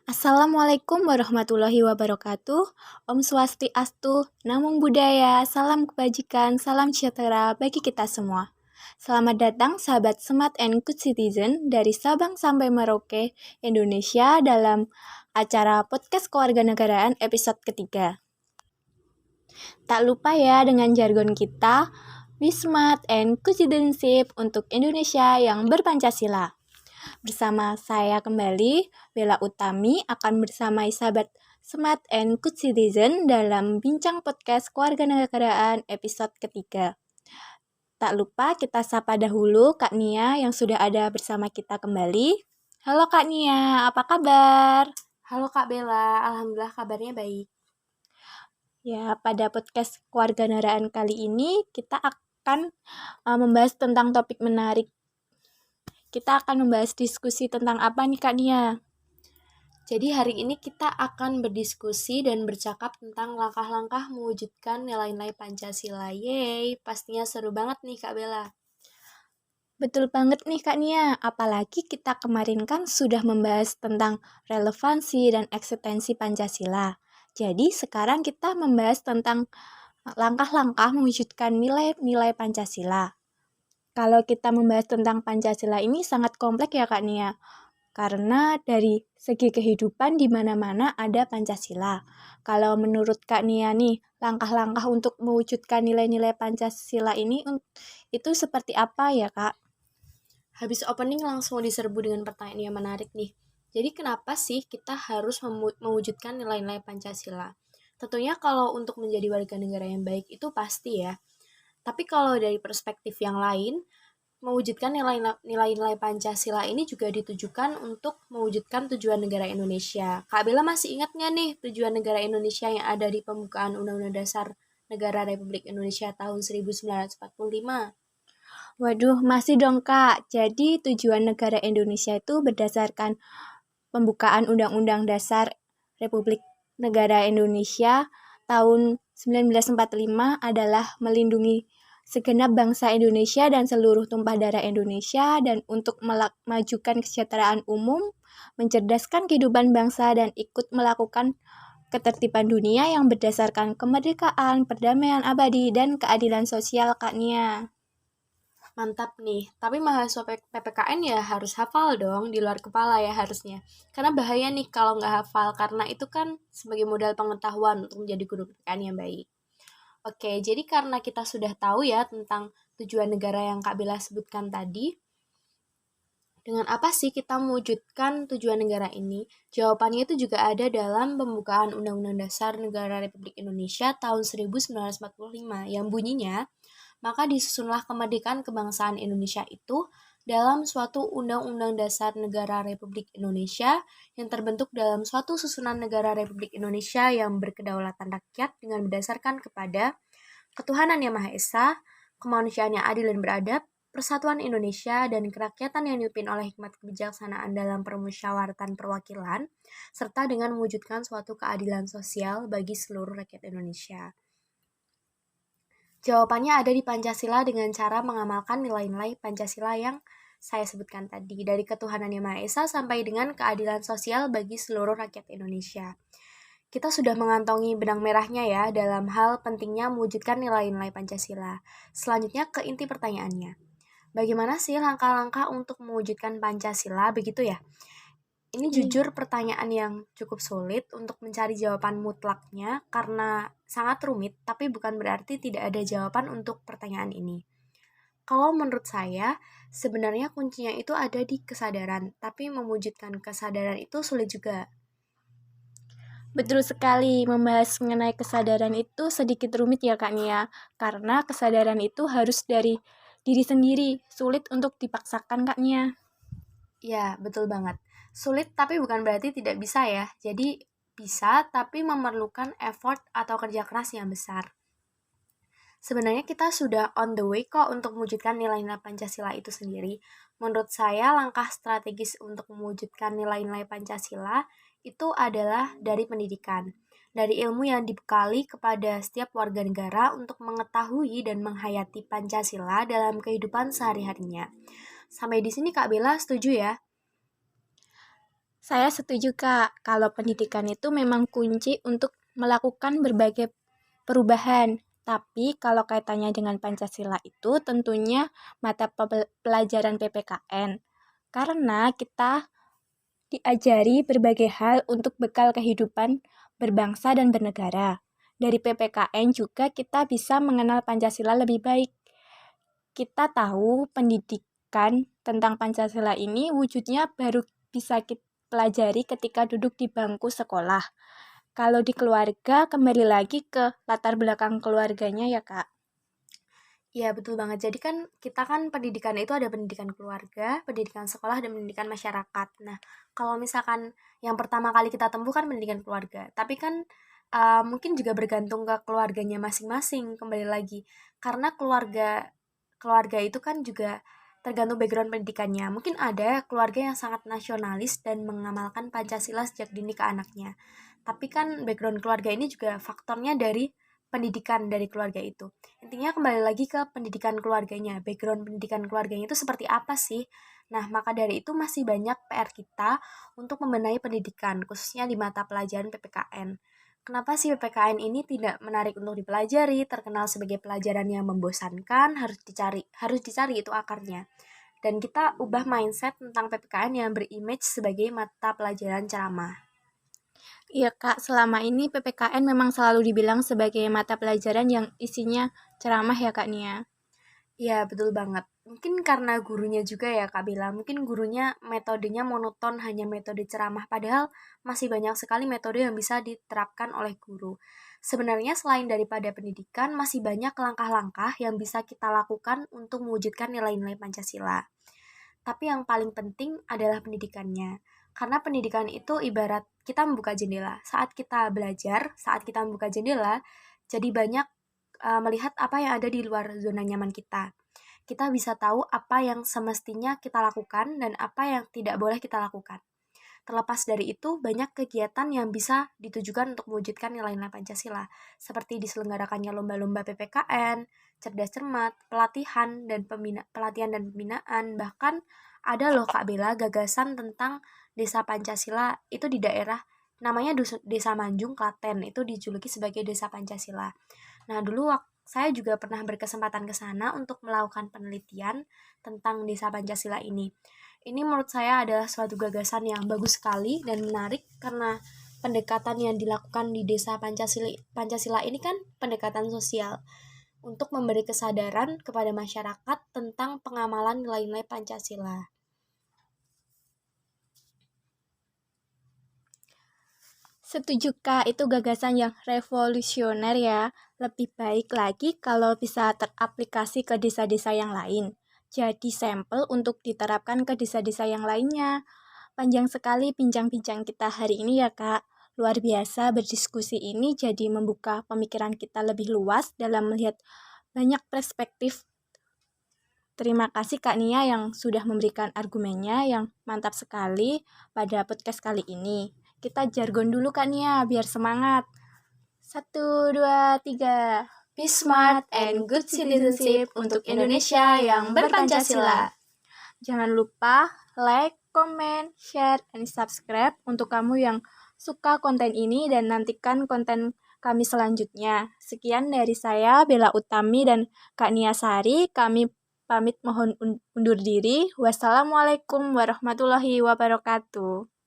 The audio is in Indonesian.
Assalamualaikum warahmatullahi wabarakatuh. Om Swastiastu, Namo Buddhaya, salam kebajikan, salam sejahtera bagi kita semua. Selamat datang sahabat Smart and Good Citizen dari Sabang sampai Merauke, Indonesia dalam acara podcast kewarganegaraan episode ketiga. Tak lupa ya dengan jargon kita, Be Smart and Good Citizenship untuk Indonesia yang berpancasila. Bersama saya kembali, Bella Utami akan bersamai sahabat Smart and Good Citizen dalam Bincang Podcast Kewarganegaraan episode ketiga. Tak lupa kita sapa dahulu Kak Nia yang sudah ada bersama kita kembali. Halo Kak Nia, apa kabar? Halo Kak Bella, alhamdulillah kabarnya baik. Ya, pada podcast kewarganegaraan kali ini kita akan membahas tentang topik menarik. Kita akan membahas diskusi tentang apa nih Kak Nia? Jadi hari ini kita akan berdiskusi dan bercakap tentang langkah-langkah mewujudkan nilai-nilai Pancasila. Yeay, pastinya seru banget nih Kak Bella. Betul banget nih Kak Nia, apalagi kita kemarin kan sudah membahas tentang relevansi dan eksistensi Pancasila. Jadi sekarang kita membahas tentang langkah-langkah mewujudkan nilai-nilai Pancasila. Kalau kita membahas tentang Pancasila ini sangat kompleks ya Kak Nia, karena dari segi kehidupan di mana-mana ada Pancasila. Kalau menurut Kak Nia nih, langkah-langkah untuk mewujudkan nilai-nilai Pancasila ini itu seperti apa ya Kak? Habis opening langsung diserbu dengan pertanyaan yang menarik nih. Jadi kenapa sih kita harus mewujudkan nilai-nilai Pancasila? Tentunya kalau untuk menjadi warga negara yang baik itu pasti ya. Tapi kalau dari perspektif yang lain, mewujudkan nilai-nilai Pancasila ini juga ditujukan untuk mewujudkan tujuan negara Indonesia. Kak Bella masih ingat nggak nih tujuan negara Indonesia yang ada di pembukaan Undang-Undang Dasar Negara Republik Indonesia tahun 1945? Waduh, masih dong Kak. Jadi tujuan negara Indonesia itu berdasarkan pembukaan Undang-Undang Dasar Republik Negara Indonesia tahun 1945 adalah melindungi segenap bangsa Indonesia dan seluruh tumpah darah Indonesia dan untuk memajukan kesejahteraan umum, mencerdaskan kehidupan bangsa dan ikut melakukan ketertiban dunia yang berdasarkan kemerdekaan, perdamaian abadi, dan keadilan sosial Kak Nia. Mantap nih, tapi mahasiswa PPKN ya harus hafal dong, di luar kepala ya harusnya. Karena bahaya nih kalau nggak hafal, karena itu kan sebagai modal pengetahuan untuk menjadi guru PPKN yang baik. Oke, jadi karena kita sudah tahu ya tentang tujuan negara yang Kak Bella sebutkan tadi, dengan apa sih kita mewujudkan tujuan negara ini? Jawabannya itu juga ada dalam pembukaan Undang-Undang Dasar Negara Republik Indonesia tahun 1945 yang bunyinya, maka disusunlah kemerdekaan kebangsaan Indonesia itu dalam suatu Undang-Undang Dasar Negara Republik Indonesia yang terbentuk dalam suatu susunan negara Republik Indonesia yang berkedaulatan rakyat dengan berdasarkan kepada ketuhanan yang Maha Esa, kemanusiaan yang adil dan beradab, persatuan Indonesia, dan kerakyatan yang dipimpin oleh hikmat kebijaksanaan dalam permusyawaratan perwakilan, serta dengan mewujudkan suatu keadilan sosial bagi seluruh rakyat Indonesia. Jawabannya ada di Pancasila dengan cara mengamalkan nilai-nilai Pancasila yang saya sebutkan tadi, dari ketuhanan yang Maha Esa sampai dengan keadilan sosial bagi seluruh rakyat Indonesia. Kita sudah mengantongi benang merahnya ya dalam hal pentingnya mewujudkan nilai-nilai Pancasila. Selanjutnya ke inti pertanyaannya. Bagaimana sih langkah-langkah untuk mewujudkan Pancasila begitu ya? Ini jujur pertanyaan yang cukup sulit untuk mencari jawaban mutlaknya karena sangat rumit, tapi bukan berarti tidak ada jawaban untuk pertanyaan ini. Kalau menurut saya, sebenarnya kuncinya itu ada di kesadaran, tapi mewujudkan kesadaran itu sulit juga. Betul sekali, membahas mengenai kesadaran itu sedikit rumit ya Kak Nia, karena kesadaran itu harus dari diri sendiri, sulit untuk dipaksakan Kak Nia. Ya, betul banget. Sulit tapi bukan berarti tidak bisa ya. Jadi bisa tapi memerlukan effort atau kerja keras yang besar. Sebenarnya kita sudah on the way kok untuk mewujudkan nilai-nilai Pancasila itu sendiri. Menurut saya, langkah strategis untuk mewujudkan nilai-nilai Pancasila itu adalah dari pendidikan. Dari ilmu yang dibekali kepada setiap warga negara untuk mengetahui dan menghayati Pancasila dalam kehidupan sehari-harinya. Sampai di sini Kak Bella setuju ya? Saya setuju Kak, kalau pendidikan itu memang kunci untuk melakukan berbagai perubahan. Tapi kalau kaitannya dengan Pancasila itu tentunya mata pelajaran PPKN. Karena kita diajari berbagai hal untuk bekal kehidupan berbangsa dan bernegara. Dari PPKN juga kita bisa mengenal Pancasila lebih baik. Kita tahu pendidikan tentang Pancasila ini wujudnya baru bisa kita pelajari ketika duduk di bangku sekolah. Kalau di keluarga, kembali lagi ke latar belakang keluarganya ya Kak. Iya betul banget. Jadi kan kita kan pendidikan itu ada pendidikan keluarga, pendidikan sekolah, dan pendidikan masyarakat. Nah, kalau misalkan yang pertama kali kita tempuh kan pendidikan keluarga, tapi kan mungkin juga bergantung ke keluarganya masing-masing kembali lagi. Karena keluarga keluarga itu kan juga tergantung background pendidikannya. Mungkin ada keluarga yang sangat nasionalis dan mengamalkan Pancasila sejak dini ke anaknya. Tapi kan background keluarga ini juga faktornya dari pendidikan dari keluarga itu. Intinya kembali lagi ke pendidikan keluarganya, background pendidikan keluarganya itu seperti apa sih? Nah, maka dari itu masih banyak PR kita untuk membenahi pendidikan, khususnya di mata pelajaran PPKN. Kenapa sih PPKN ini tidak menarik untuk dipelajari, terkenal sebagai pelajaran yang membosankan, harus dicari itu akarnya. Dan kita ubah mindset tentang PPKN yang berimage sebagai mata pelajaran ceramah. Iya Kak, selama ini PPKN memang selalu dibilang sebagai mata pelajaran yang isinya ceramah ya Kak Nia. Iya, betul banget. Mungkin karena gurunya juga ya Kak Bila, mungkin gurunya metodenya monoton, hanya metode ceramah, padahal masih banyak sekali metode yang bisa diterapkan oleh guru. Sebenarnya selain daripada pendidikan, masih banyak langkah-langkah yang bisa kita lakukan untuk mewujudkan nilai-nilai Pancasila. Tapi yang paling penting adalah pendidikannya. Karena pendidikan itu ibarat kita membuka jendela. Saat kita belajar, saat kita membuka jendela, jadi banyak melihat apa yang ada di luar zona nyaman kita. Kita bisa tahu apa yang semestinya kita lakukan dan apa yang tidak boleh kita lakukan. Terlepas dari itu, banyak kegiatan yang bisa ditujukan untuk mewujudkan nilai-nilai Pancasila, seperti diselenggarakannya lomba-lomba PPKN, cerdas cermat, pelatihan dan pembinaan, bahkan ada loh Kak Bella gagasan tentang desa Pancasila itu di daerah namanya Desa Manjung, Klaten, itu dijuluki sebagai Desa Pancasila. Nah, dulu saya juga pernah berkesempatan ke sana untuk melakukan penelitian tentang Desa Pancasila ini. Ini menurut saya adalah suatu gagasan yang bagus sekali dan menarik karena pendekatan yang dilakukan di Desa Pancasila ini kan pendekatan sosial untuk memberi kesadaran kepada masyarakat tentang pengamalan nilai-nilai Pancasila. Setuju Kak, itu gagasan yang revolusioner ya. Lebih baik lagi kalau bisa teraplikasi ke desa-desa yang lain. Jadi sampel untuk diterapkan ke desa-desa yang lainnya. Panjang sekali bincang-bincang kita hari ini ya Kak. Luar biasa berdiskusi ini jadi membuka pemikiran kita lebih luas dalam melihat banyak perspektif. Terima kasih Kak Nia yang sudah memberikan argumennya yang mantap sekali pada podcast kali ini. Kita jargon dulu Kak Nia biar semangat. 1, 2, 3. Be smart and good citizenship untuk Indonesia yang berPancasila. Jangan lupa like, comment, share, and subscribe untuk kamu yang suka konten ini dan nantikan konten kami selanjutnya. Sekian dari saya, Bella Utami dan Kak Nia Sari. Kami pamit mohon undur diri. Wassalamualaikum warahmatullahi wabarakatuh.